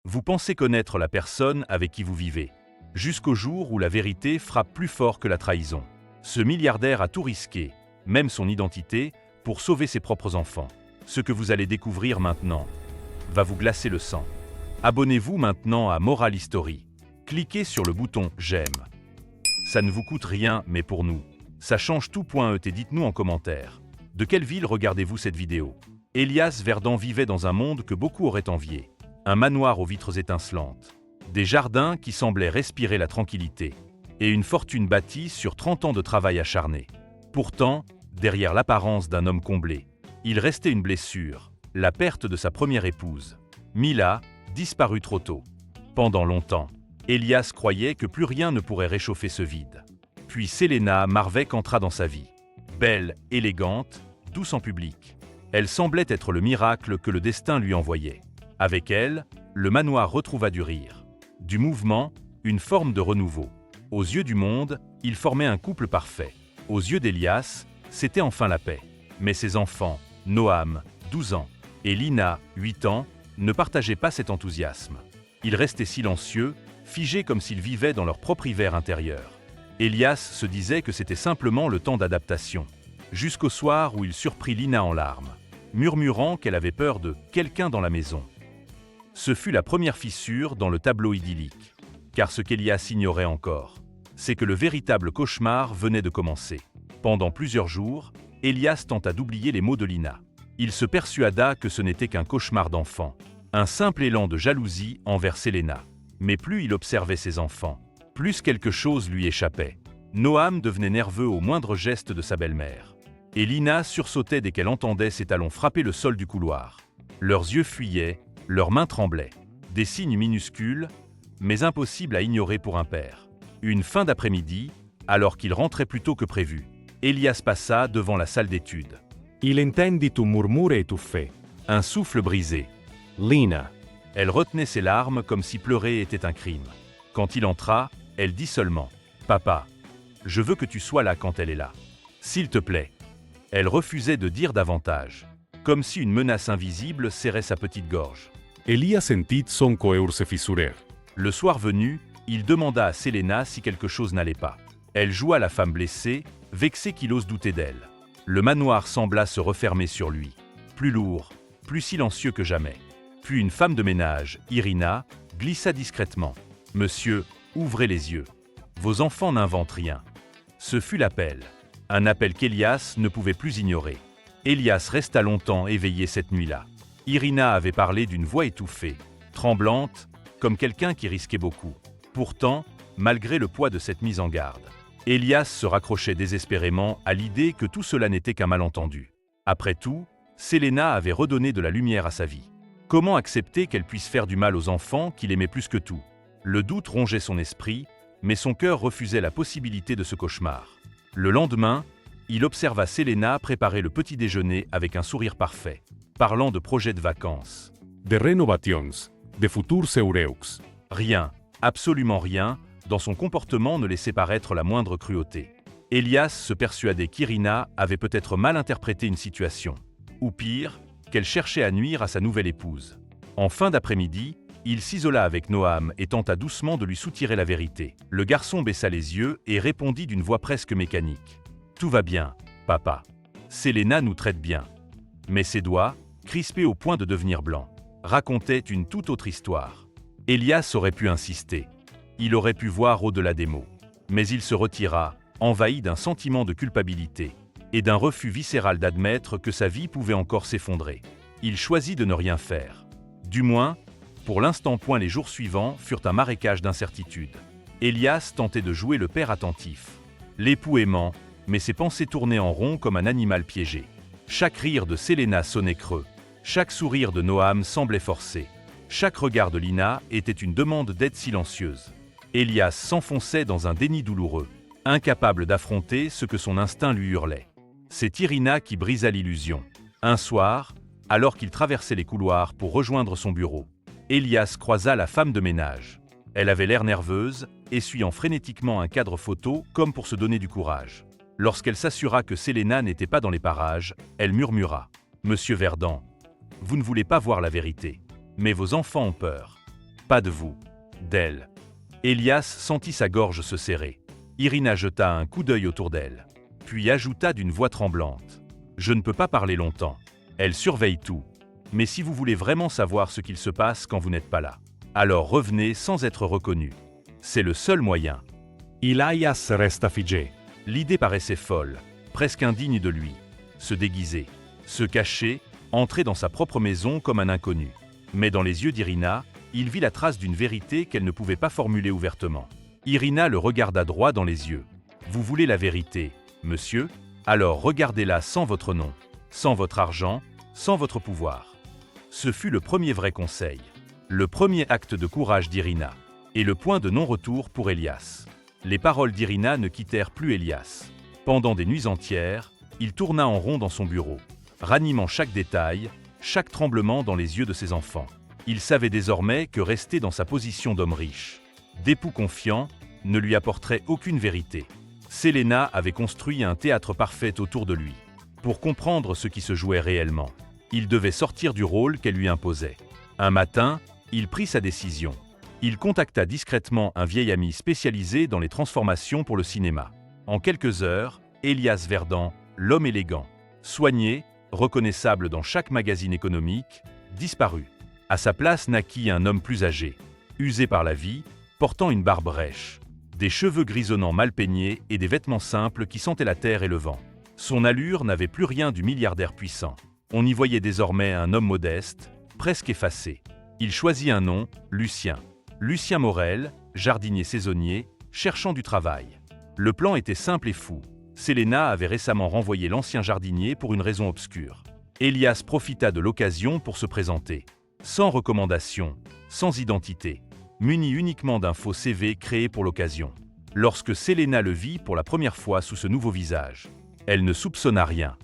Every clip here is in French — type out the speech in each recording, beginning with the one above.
Vous pensez connaître la personne avec qui vous vivez, jusqu'au jour où la vérité frappe plus fort que la trahison. Ce milliardaire a tout risqué, même son identité, pour sauver ses propres enfants. Ce que vous allez découvrir maintenant va vous glacer le sang. Abonnez-vous maintenant à Moral History. Cliquez sur le bouton « J'aime ». Ça ne vous coûte rien, mais pour nous, ça change tout. Et dites-nous en commentaire. De quelle ville regardez-vous cette vidéo? Elias Verdon vivait dans un monde que beaucoup auraient envié. Un manoir aux vitres étincelantes, des jardins qui semblaient respirer la tranquillité, et une fortune bâtie sur 30 ans de travail acharné. Pourtant, derrière l'apparence d'un homme comblé, il restait une blessure, la perte de sa première épouse. Mila, disparue trop tôt. Pendant longtemps, Elias croyait que plus rien ne pourrait réchauffer ce vide. Puis Selena Marvek entra dans sa vie. Belle, élégante, douce en public. Elle semblait être le miracle que le destin lui envoyait. Avec elle, le manoir retrouva du rire, du mouvement, une forme de renouveau. Aux yeux du monde, ils formaient un couple parfait. Aux yeux d'Elias, c'était enfin la paix. Mais ses enfants, Noam, 12 ans, et Lina, 8 ans, ne partageaient pas cet enthousiasme. Ils restaient silencieux, figés comme s'ils vivaient dans leur propre hiver intérieur. Elias se disait que c'était simplement le temps d'adaptation. Jusqu'au soir où il surprit Lina en larmes, murmurant qu'elle avait peur de quelqu'un dans la maison. Ce fut la première fissure dans le tableau idyllique. Car ce qu'Elias ignorait encore, c'est que le véritable cauchemar venait de commencer. Pendant plusieurs jours, Elias tenta d'oublier les mots de Lina. Il se persuada que ce n'était qu'un cauchemar d'enfant, un simple élan de jalousie envers Selena. Mais plus il observait ses enfants, plus quelque chose lui échappait. Noam devenait nerveux au moindre geste de sa belle-mère. Et Lina sursautait dès qu'elle entendait ses talons frapper le sol du couloir. Leurs yeux fuyaient, leurs mains tremblaient. Des signes minuscules, mais impossibles à ignorer pour un père. Une fin d'après-midi, alors qu'il rentrait plus tôt que prévu, Elias passa devant la salle d'études. Il entendit un murmure étouffé. Un souffle brisé. Lina. Elle retenait ses larmes comme si pleurer était un crime. Quand il entra, elle dit seulement « Papa, je veux que tu sois là quand elle est là. S'il te plaît. » Elle refusait de dire davantage, comme si une menace invisible serrait sa petite gorge. Elias sentit son cœur se fissurer. Le soir venu, il demanda à Selena si quelque chose n'allait pas. Elle joua la femme blessée, vexée qu'il ose douter d'elle. Le manoir sembla se refermer sur lui, plus lourd, plus silencieux que jamais. Puis une femme de ménage, Irina, glissa discrètement. « Monsieur, ouvrez les yeux. Vos enfants n'inventent rien. » Ce fut l'appel. Un appel qu'Elias ne pouvait plus ignorer. Elias resta longtemps éveillé cette nuit-là. Irina avait parlé d'une voix étouffée, tremblante, comme quelqu'un qui risquait beaucoup. Pourtant, malgré le poids de cette mise en garde, Elias se raccrochait désespérément à l'idée que tout cela n'était qu'un malentendu. Après tout, Selena avait redonné de la lumière à sa vie. Comment accepter qu'elle puisse faire du mal aux enfants qu'il aimait plus que tout? Le doute rongeait son esprit, mais son cœur refusait la possibilité de ce cauchemar. Le lendemain, il observa Selena préparer le petit déjeuner avec un sourire parfait, parlant de projets de vacances. De renovations, de futurs eureux. Rien, absolument rien, dans son comportement ne laissait paraître la moindre cruauté. Elias se persuadait qu'Irina avait peut-être mal interprété une situation. Ou pire, qu'elle cherchait à nuire à sa nouvelle épouse. En fin d'après-midi, il s'isola avec Noam et tenta doucement de lui soutirer la vérité. Le garçon baissa les yeux et répondit d'une voix presque mécanique. « Tout va bien, papa. Selena nous traite bien. » Mais ses doigts, crispés au point de devenir blancs, racontaient une toute autre histoire. Elias aurait pu insister. Il aurait pu voir au-delà des mots. Mais il se retira, envahi d'un sentiment de culpabilité et d'un refus viscéral d'admettre que sa vie pouvait encore s'effondrer. Il choisit de ne rien faire. Du moins, pour l'instant. Les jours suivants furent un marécage d'incertitudes. Elias tentait de jouer le père attentif, l'époux aimant, mais ses pensées tournaient en rond comme un animal piégé. Chaque rire de Selena sonnait creux, chaque sourire de Noam semblait forcé, chaque regard de Lina était une demande d'aide silencieuse. Elias s'enfonçait dans un déni douloureux, incapable d'affronter ce que son instinct lui hurlait. C'est Irina qui brisa l'illusion. Un soir, alors qu'il traversait les couloirs pour rejoindre son bureau, Elias croisa la femme de ménage. Elle avait l'air nerveuse, essuyant frénétiquement un cadre photo comme pour se donner du courage. Lorsqu'elle s'assura que Selena n'était pas dans les parages, elle murmura « Monsieur Verdon, vous ne voulez pas voir la vérité, mais vos enfants ont peur. » Pas de vous. D'elle. Elias sentit sa gorge se serrer. Irina jeta un coup d'œil autour d'elle, puis ajouta d'une voix tremblante. Je ne peux pas parler longtemps. Elle surveille tout. Mais si vous voulez vraiment savoir ce qu'il se passe quand vous n'êtes pas là, alors revenez sans être reconnu. C'est le seul moyen. Elias resta figé. L'idée paraissait folle, presque indigne de lui. Se déguiser, se cacher, entrer dans sa propre maison comme un inconnu. Mais dans les yeux d'Irina, il vit la trace d'une vérité qu'elle ne pouvait pas formuler ouvertement. Irina le regarda droit dans les yeux. « Vous voulez la vérité, monsieur ? Alors regardez-la sans votre nom, sans votre argent, sans votre pouvoir. » Ce fut le premier vrai conseil, le premier acte de courage d'Irina, et le point de non-retour pour Elias. Les paroles d'Irina ne quittèrent plus Elias. Pendant des nuits entières, il tourna en rond dans son bureau, ranimant chaque détail, chaque tremblement dans les yeux de ses enfants. Il savait désormais que rester dans sa position d'homme riche, d'époux confiant, ne lui apporterait aucune vérité. Selena avait construit un théâtre parfait autour de lui. Pour comprendre ce qui se jouait réellement, il devait sortir du rôle qu'elle lui imposait. Un matin, il prit sa décision. Il contacta discrètement un vieil ami spécialisé dans les transformations pour le cinéma. En quelques heures, Elias Verdun, l'homme élégant, soigné, reconnaissable dans chaque magazine économique, disparut. À sa place naquit un homme plus âgé, usé par la vie, portant une barbe rêche, des cheveux grisonnants mal peignés et des vêtements simples qui sentaient la terre et le vent. Son allure n'avait plus rien du milliardaire puissant. On y voyait désormais un homme modeste, presque effacé. Il choisit un nom, Lucien. Lucien Morel, jardinier saisonnier, cherchant du travail. Le plan était simple et fou. Selena avait récemment renvoyé l'ancien jardinier pour une raison obscure. Elias profita de l'occasion pour se présenter. Sans recommandation, sans identité, muni uniquement d'un faux CV créé pour l'occasion. Lorsque Selena le vit pour la première fois sous ce nouveau visage, elle ne soupçonna rien.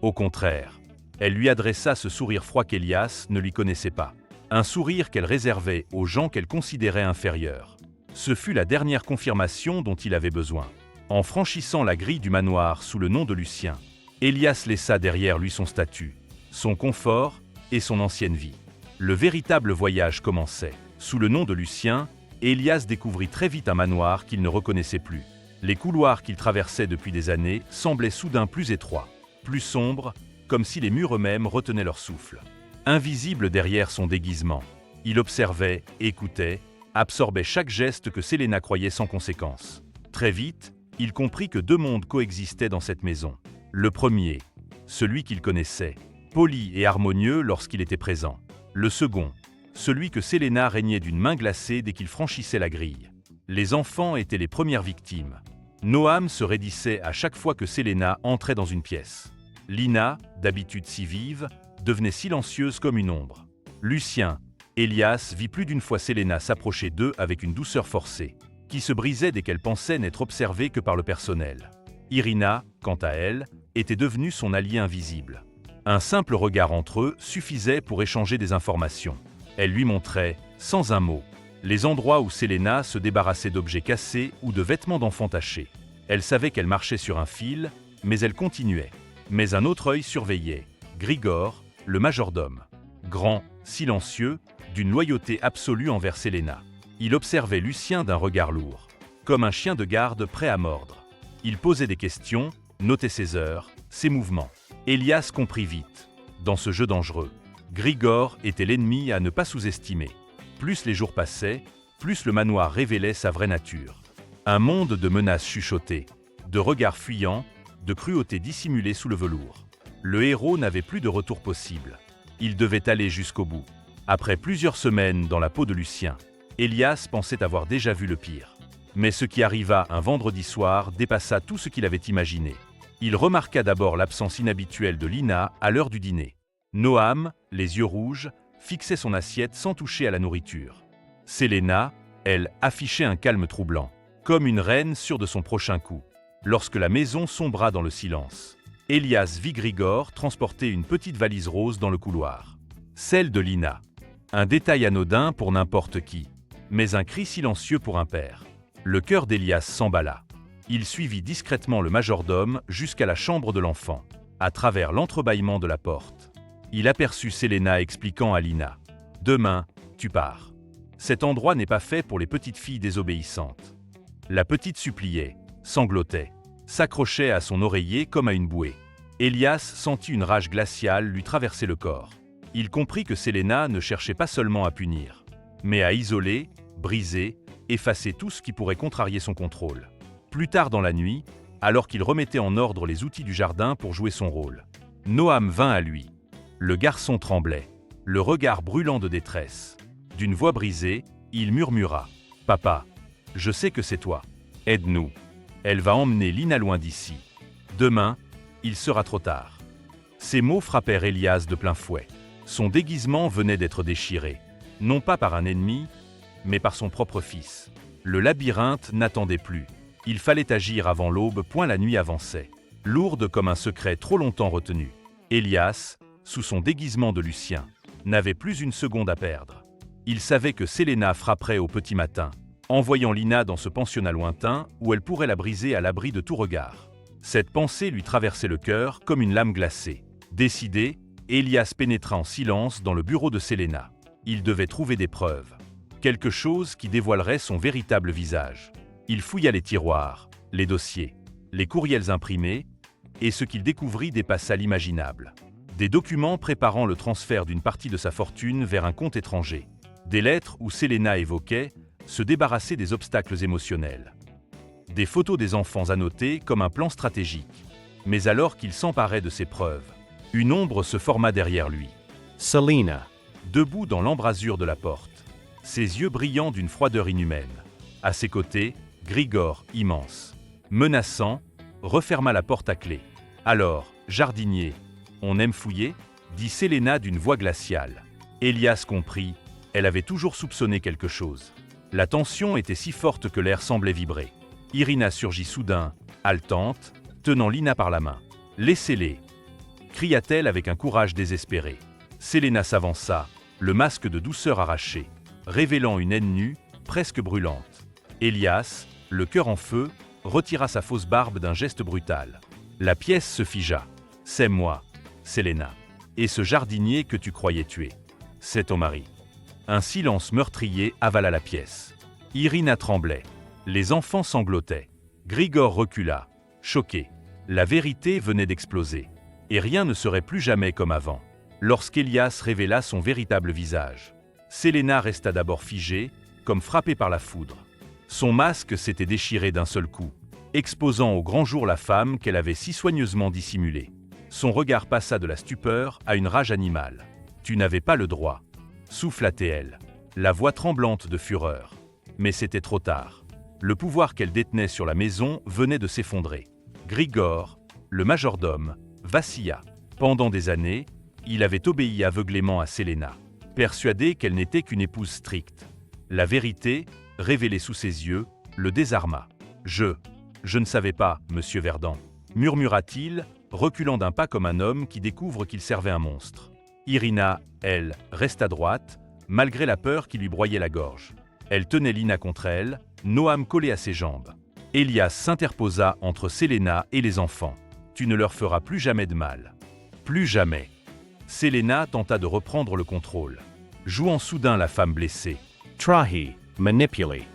Au contraire, elle lui adressa ce sourire froid qu'Elias ne lui connaissait pas. Un sourire qu'elle réservait aux gens qu'elle considérait inférieurs. Ce fut la dernière confirmation dont il avait besoin. En franchissant la grille du manoir sous le nom de Lucien, Elias laissa derrière lui son statut, son confort et son ancienne vie. Le véritable voyage commençait. Sous le nom de Lucien, Elias découvrit très vite un manoir qu'il ne reconnaissait plus. Les couloirs qu'il traversait depuis des années semblaient soudain plus étroits, plus sombres, comme si les murs eux-mêmes retenaient leur souffle. Invisible derrière son déguisement, il observait, écoutait, absorbait chaque geste que Selena croyait sans conséquence. Très vite, il comprit que deux mondes coexistaient dans cette maison. Le premier, celui qu'il connaissait, poli et harmonieux lorsqu'il était présent. Le second, celui que Selena régnait d'une main glacée dès qu'il franchissait la grille. Les enfants étaient les premières victimes. Noam se raidissait à chaque fois que Selena entrait dans une pièce. Lina, d'habitude si vive, devenait silencieuse comme une ombre. Lucien, Elias vit plus d'une fois Selena s'approcher d'eux avec une douceur forcée, qui se brisait dès qu'elle pensait n'être observée que par le personnel. Irina, quant à elle, était devenue son allié invisible. Un simple regard entre eux suffisait pour échanger des informations. Elle lui montrait, sans un mot, les endroits où Selena se débarrassait d'objets cassés ou de vêtements d'enfants tachés. Elle savait qu'elle marchait sur un fil, mais elle continuait. Mais un autre œil surveillait, Grigor, le majordome. Grand, silencieux, d'une loyauté absolue envers Selena. Il observait Lucien d'un regard lourd, comme un chien de garde prêt à mordre. Il posait des questions, notait ses heures, ses mouvements. Elias comprit vite. Dans ce jeu dangereux, Grigor était l'ennemi à ne pas sous-estimer. Plus les jours passaient, plus le manoir révélait sa vraie nature. Un monde de menaces chuchotées, de regards fuyants, de cruauté dissimulée sous le velours. Le héros n'avait plus de retour possible. Il devait aller jusqu'au bout. Après plusieurs semaines dans la peau de Lucien, Elias pensait avoir déjà vu le pire. Mais ce qui arriva un vendredi soir dépassa tout ce qu'il avait imaginé. Il remarqua d'abord l'absence inhabituelle de Lina à l'heure du dîner. Noam, les yeux rouges, fixait son assiette sans toucher à la nourriture. Selena, elle, affichait un calme troublant, comme une reine sûre de son prochain coup. Lorsque la maison sombra dans le silence, Elias vit Grigor transporter une petite valise rose dans le couloir. Celle de Lina. Un détail anodin pour n'importe qui, mais un cri silencieux pour un père. Le cœur d'Elias s'emballa. Il suivit discrètement le majordome jusqu'à la chambre de l'enfant. À travers l'entrebâillement de la porte, il aperçut Selena expliquant à Lina « Demain, tu pars. » Cet endroit n'est pas fait pour les petites filles désobéissantes. La petite suppliait, sanglotait, s'accrochait à son oreiller comme à une bouée. Elias sentit une rage glaciale lui traverser le corps. Il comprit que Selena ne cherchait pas seulement à punir, mais à isoler, briser, effacer tout ce qui pourrait contrarier son contrôle. Plus tard dans la nuit, alors qu'il remettait en ordre les outils du jardin pour jouer son rôle, Noam vint à lui. Le garçon tremblait, le regard brûlant de détresse. D'une voix brisée, il murmura « Papa, je sais que c'est toi. Aide-nous. Elle va emmener Lina loin d'ici. Demain, il sera trop tard. » Ces mots frappèrent Elias de plein fouet. Son déguisement venait d'être déchiré, non pas par un ennemi, mais par son propre fils. Le labyrinthe n'attendait plus. Il fallait agir avant l'aube, point la nuit avançait, lourde comme un secret trop longtemps retenu. Elias, sous son déguisement de Lucien, n'avait plus une seconde à perdre. Il savait que Selena frapperait au petit matin, envoyant Lina dans ce pensionnat lointain où elle pourrait la briser à l'abri de tout regard. Cette pensée lui traversait le cœur comme une lame glacée. Décidé, Elias pénétra en silence dans le bureau de Selena. Il devait trouver des preuves. Quelque chose qui dévoilerait son véritable visage. Il fouilla les tiroirs, les dossiers, les courriels imprimés, et ce qu'il découvrit dépassa l'imaginable. Des documents préparant le transfert d'une partie de sa fortune vers un compte étranger. Des lettres où Selena évoquait se débarrasser des obstacles émotionnels. Des photos des enfants annotées comme un plan stratégique. Mais alors qu'il s'emparait de ces preuves, une ombre se forma derrière lui. Selena. Debout dans l'embrasure de la porte, ses yeux brillants d'une froideur inhumaine. À ses côtés, Grigor, immense, menaçant, referma la porte à clé. Alors, jardinier, on aime fouiller, dit Selena d'une voix glaciale. Elias comprit, elle avait toujours soupçonné quelque chose. La tension était si forte que l'air semblait vibrer. Irina surgit soudain, haletante, tenant Lina par la main. « Laissez-les !» cria-t-elle avec un courage désespéré. Selena s'avança, le masque de douceur arraché, révélant une haine nue, presque brûlante. Elias, le cœur en feu, retira sa fausse barbe d'un geste brutal. La pièce se figea. « C'est moi, Selena. Et ce jardinier que tu croyais tuer. C'est ton mari. » Un silence meurtrier avala la pièce. Irina tremblait. Les enfants sanglotaient. Grigor recula, choqué. La vérité venait d'exploser. Et rien ne serait plus jamais comme avant. Lorsqu'Elias révéla son véritable visage, Selena resta d'abord figée, comme frappée par la foudre. Son masque s'était déchiré d'un seul coup, exposant au grand jour la femme qu'elle avait si soigneusement dissimulée. Son regard passa de la stupeur à une rage animale. « Tu n'avais pas le droit », souffla-t-elle, la voix tremblante de fureur. Mais c'était trop tard. Le pouvoir qu'elle détenait sur la maison venait de s'effondrer. Grigor, le majordome, vacilla. Pendant des années, il avait obéi aveuglément à Selena, persuadé qu'elle n'était qu'une épouse stricte. La vérité, révélée sous ses yeux, le désarma. « Je ne savais pas, monsieur Verdun », murmura-t-il, reculant d'un pas comme un homme qui découvre qu'il servait un monstre. Irina, elle, resta droite, malgré la peur qui lui broyait la gorge. Elle tenait Lina contre elle, Noam collé à ses jambes. Elias s'interposa entre Selena et les enfants. « Tu ne leur feras plus jamais de mal. » Plus jamais. Selena tenta de reprendre le contrôle, jouant soudain la femme blessée. « Trahi, manipulé. »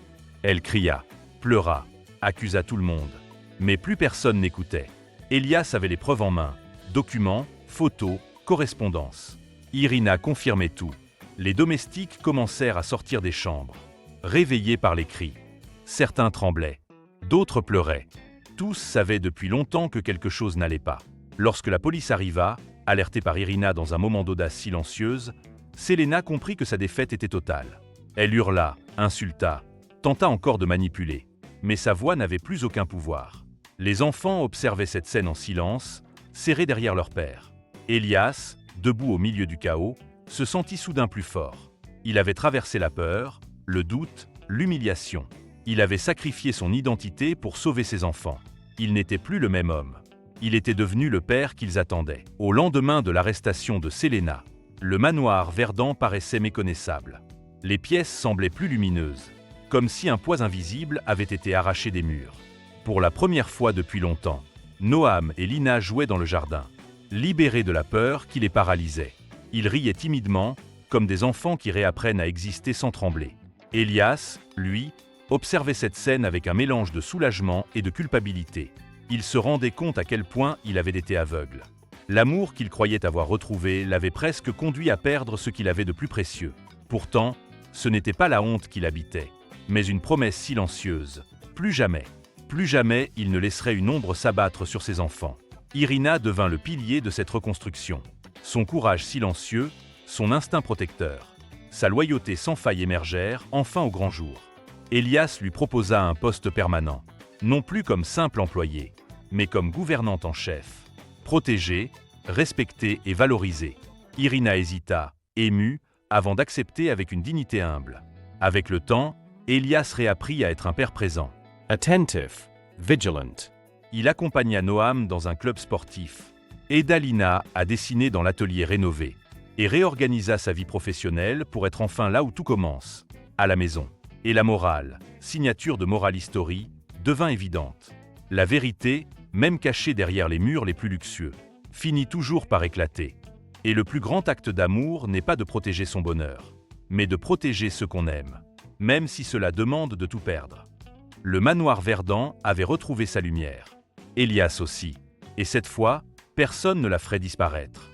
Elle cria, pleura, accusa tout le monde. Mais plus personne n'écoutait. Elias avait les preuves en main. Documents, photos, correspondances. Irina confirmait tout. Les domestiques commencèrent à sortir des chambres, réveillés par les cris. Certains tremblaient, d'autres pleuraient. Tous savaient depuis longtemps que quelque chose n'allait pas. Lorsque la police arriva, alertée par Irina dans un moment d'audace silencieuse, Selena comprit que sa défaite était totale. Elle hurla, insulta, tenta encore de manipuler. Mais sa voix n'avait plus aucun pouvoir. Les enfants observaient cette scène en silence, serrés derrière leur père. Elias, debout au milieu du chaos, se sentit soudain plus fort. Il avait traversé la peur, le doute, l'humiliation. Il avait sacrifié son identité pour sauver ses enfants. Il n'était plus le même homme. Il était devenu le père qu'ils attendaient. Au lendemain de l'arrestation de Selena, le manoir Verdun paraissait méconnaissable. Les pièces semblaient plus lumineuses, comme si un poids invisible avait été arraché des murs. Pour la première fois depuis longtemps, Noam et Lina jouaient dans le jardin, libérés de la peur qui les paralysait. Ils riaient timidement, comme des enfants qui réapprennent à exister sans trembler. Elias, lui, observait cette scène avec un mélange de soulagement et de culpabilité. Il se rendait compte à quel point il avait été aveugle. L'amour qu'il croyait avoir retrouvé l'avait presque conduit à perdre ce qu'il avait de plus précieux. Pourtant, ce n'était pas la honte qui l'habitait, mais une promesse silencieuse. Plus jamais il ne laisserait une ombre s'abattre sur ses enfants. Irina devint le pilier de cette reconstruction. Son courage silencieux, son instinct protecteur, sa loyauté sans faille émergèrent enfin au grand jour. Elias lui proposa un poste permanent, non plus comme simple employé, mais comme gouvernante en chef. Protégée, respectée et valorisée. Irina hésita, émue, avant d'accepter avec une dignité humble. Avec le temps, Elias réapprit à être un père présent. Attentive, vigilant. Il accompagna Noam dans un club sportif, aida Lina à dessiner dans l'atelier rénové, et réorganisa sa vie professionnelle pour être enfin là où tout commence, à la maison. Et la morale, signature de Moral History, devint évidente. La vérité, même cachée derrière les murs les plus luxueux, finit toujours par éclater. Et le plus grand acte d'amour n'est pas de protéger son bonheur, mais de protéger ceux qu'on aime, même si cela demande de tout perdre. Le manoir verdant avait retrouvé sa lumière. Elias aussi. Et cette fois, personne ne la ferait disparaître.